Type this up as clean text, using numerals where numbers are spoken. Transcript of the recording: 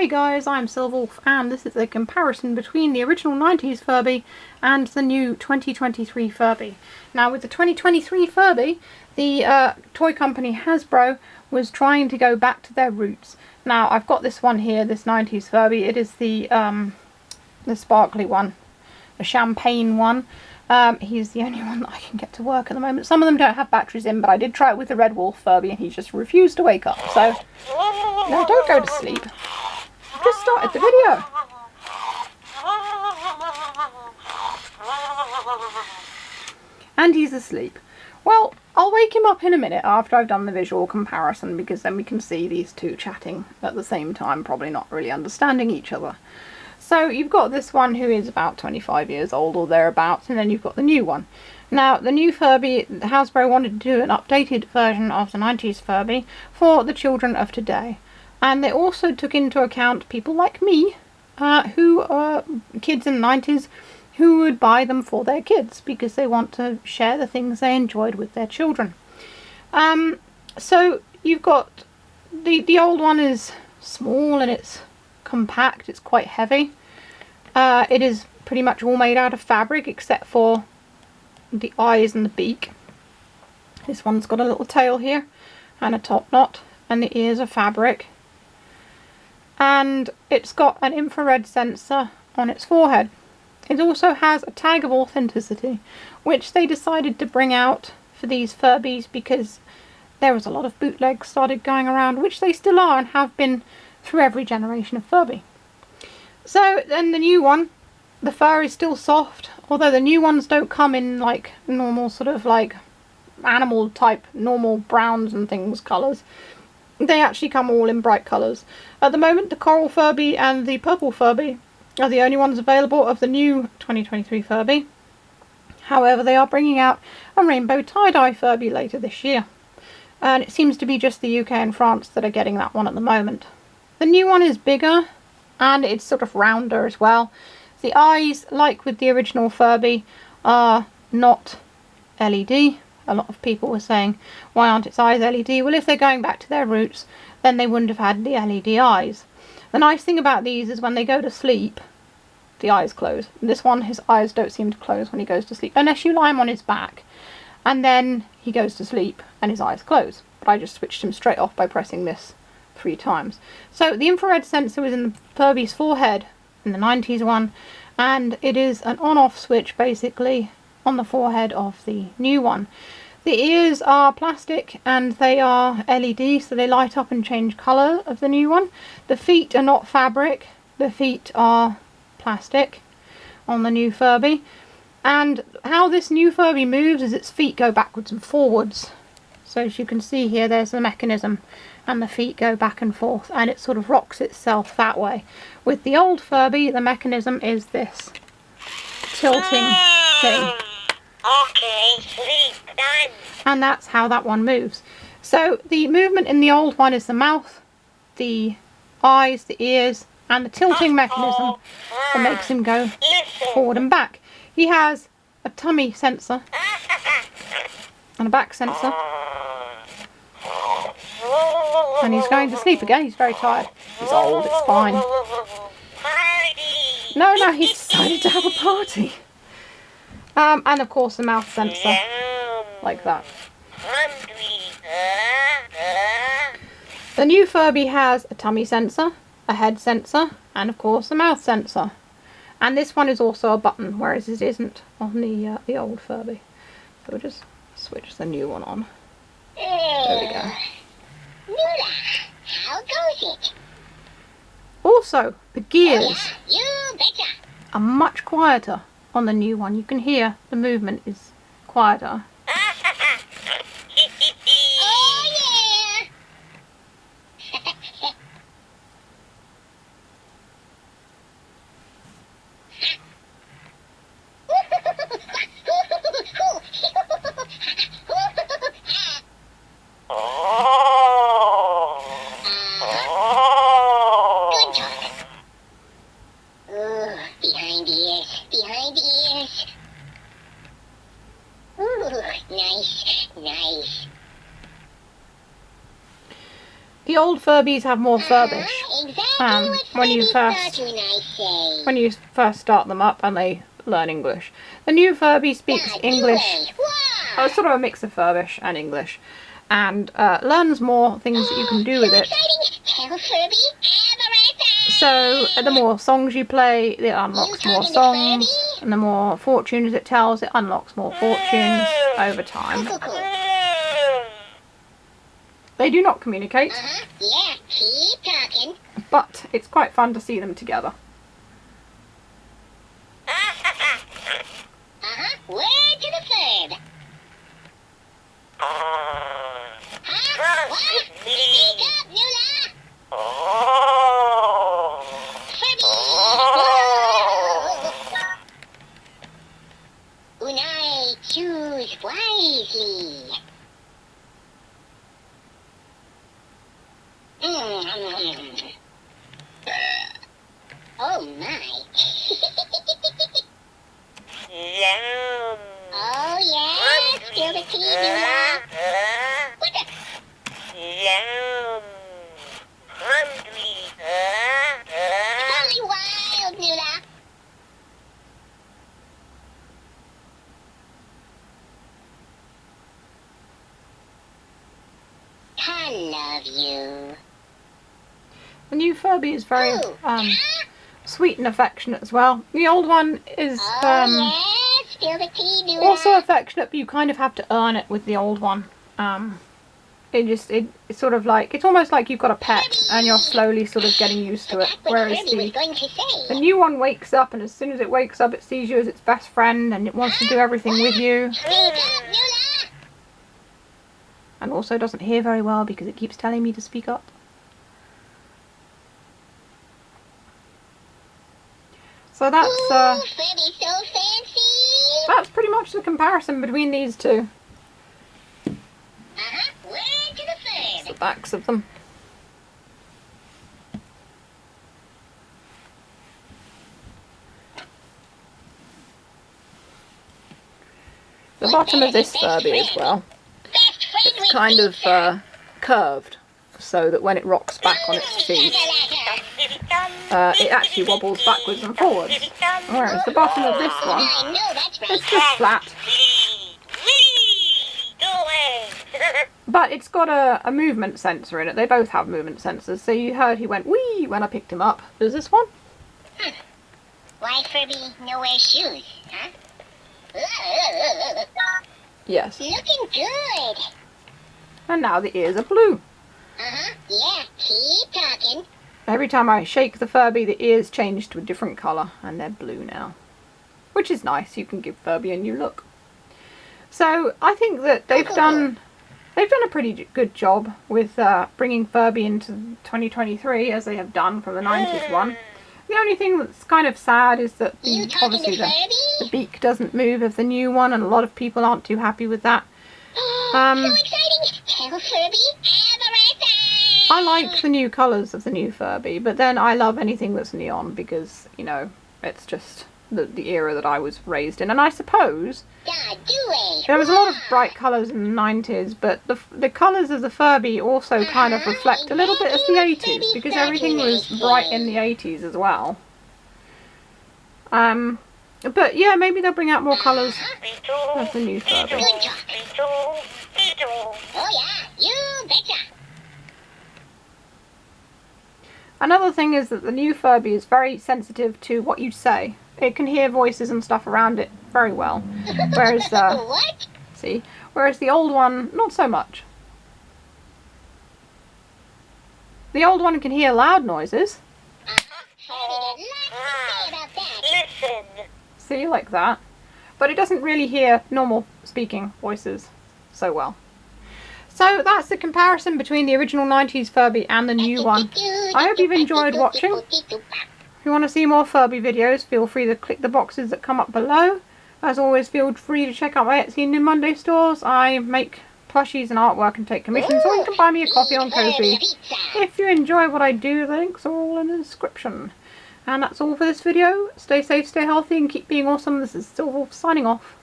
Hey guys, I'm Silverwolf and this is a comparison between the original 90s Furby and the new 2023 Furby. Now with the 2023 Furby, the toy company Hasbro was trying to go back to their roots. Now I've got this one here, this 90s Furby. It is the sparkly one, the champagne one. He's the only one that I can get to work at the moment. Some of them don't have batteries in, but I did try it with the Red Wolf Furby and he just refused to wake up. So, no, don't go to sleep. I've just started the video. And he's asleep. Well, I'll wake him up in a minute after I've done the visual comparison, because then we can see these two chatting at the same time, probably not really understanding each other. So you've got this one who is about 25 years old or thereabouts, and then you've got the new one. Now the new Furby, Hasbro wanted to do an updated version of the 90s Furby for the children of today. And they also took into account people like me, who are kids in the 90s, who would buy them for their kids because they want to share the things they enjoyed with their children. So you've got the old one is small and it's compact, it's quite heavy. It is pretty much all made out of fabric except for the eyes and the beak. This one's got a little tail here and a top knot, and the ears are fabric. And it's got an infrared sensor on its forehead. It also has a tag of authenticity, which they decided to bring out for these Furbies because there was a lot of bootlegs started going around, which they still are and have been through every generation of Furby. So then the new one, the fur is still soft, although the new ones don't come in like normal sort of like animal type normal browns and things colours. They actually come all in bright colours. At the moment the coral Furby and the purple Furby are the only ones available of the new 2023 Furby. However, they are bringing out a rainbow tie-dye Furby later this year. And it seems to be just the UK and France that are getting that one at the moment. The new one is bigger and it's sort of rounder as well. The eyes, like with the original Furby, are not LED. A lot of people were saying, why aren't its eyes LED? Well, if they're going back to their roots, then they wouldn't have had the LED eyes. The nice thing about these is when they go to sleep, the eyes close. This one, his eyes don't seem to close when he goes to sleep, unless you lie him on his back. And then he goes to sleep and his eyes close. But I just switched him straight off by pressing this 3 times. So the infrared sensor is in the Furby's forehead in the 90s one, and it is an on-off switch basically on the forehead of the new one. The ears are plastic and they are LED, so they light up and change colour of the new one. The feet are not fabric, the feet are plastic on the new Furby. And how this new Furby moves is its feet go backwards and forwards. So as you can see here, there's the mechanism and the feet go back and forth and it sort of rocks itself that way. With the old Furby, the mechanism is this tilting thing. Okay, sleep time. And that's how that one moves. So the movement in the old one is the mouth, the eyes, the ears, and the tilting mechanism that makes him go forward and back. He has a tummy sensor and a back sensor. And he's going to sleep again. He's very tired. He's old, it's fine. No, he's decided to have a party. And of course the mouth sensor, like that. The new Furby has a tummy sensor, a head sensor, and of course a mouth sensor. And this one is also a button, whereas it isn't on the old Furby. So we'll just switch the new one on. There we go. How goes it? Also, the gears You betcha. are much quieter on the new one. You can hear the movement is quieter. Oh yeah. Good talk. Behind the ears, behind the ears. Ooh, nice. The old Furbies have more furbish. Exactly. when you first start them up and they learn English. The new Furby speaks English, sort of a mix of Furbish and English, and learns more things that you can do with it. So the more songs you play, it unlocks more songs, and the more fortunes it tells, it unlocks more fortunes over time. They do not communicate, Yeah, keep talking. but it's quite fun to see them together. Word to the third. What? Speak up, Nula. Furby. Unai, choose wisely. Oh my. Yum. Oh yeah, spill the tea, Nula. What the? Yum. Hungry. Totally wild, Nula. I love you. The new Furby is very sweet and affectionate as well. The old one is Oh yeah, spill the tea, Nula. also affectionate, but you kind of have to earn it with the old one. It's sort of like, it's almost like you've got a pet and you're slowly sort of getting used to it. Whereas the new one wakes up, and as soon as it wakes up it sees you as its best friend and it wants to do everything with you. Speak up, Nula. And also doesn't hear very well because it keeps telling me to speak up. So Ooh, that's Furby's so fancy. pretty much the comparison between these two. Word to the The third. backs of them. The bottom of this Furby as well. Best friend It's kind of curved, so that when it rocks back on its feet, it actually wobbles backwards and forwards. Whereas the bottom of this one, I know that's right. it's just flat. But it's got a movement sensor in it. They both have movement sensors. So you heard he went wee when I picked him up. Does this one? Why Furby no wear shoes, huh? Yes. Looking good. And now the ears are blue. Yeah, keep talking. Every time I shake the Furby, the ears change to a different colour, and they're blue now. Which is nice. You can give Furby a new look. So I think that they've done a pretty good job with bringing Furby into 2023, as they have done from the 90s one. The only thing that's kind of sad is that You talking to obviously the Furby? beak doesn't move of the new one, and a lot of people aren't too happy with that. So exciting. Tell Furby everything. I like the new colours of the new Furby, but then I love anything that's neon because, you know, it's just the era that I was raised in. And I suppose there was a lot of bright colours in the 90s, but the colours of the Furby also kind of reflect a little bit of the 80s, because everything was bright in the 80s as well. But yeah, maybe they'll bring out more colours of the new Furby. Good talk. Oh yeah, you betcha. Another thing is that the new Furby is very sensitive to what you say. It can hear voices and stuff around it very well. Whereas, What? whereas the old one, not so much. The old one can hear loud noises. Having a lot to say about that. Listen. See, like that. But it doesn't really hear normal speaking voices so well. So that's the comparison between the original 90s Furby and the new one. I hope you've enjoyed watching. If you want to see more Furby videos, feel free to click the boxes that come up below. As always, feel free to check out my Etsy and New Monday stores. I make plushies and artwork and take commissions, or you can buy me a coffee on Ko-fi. If you enjoy what I do, the links are all in the description. And that's all for this video. Stay safe, stay healthy, and keep being awesome. This is Silver signing off.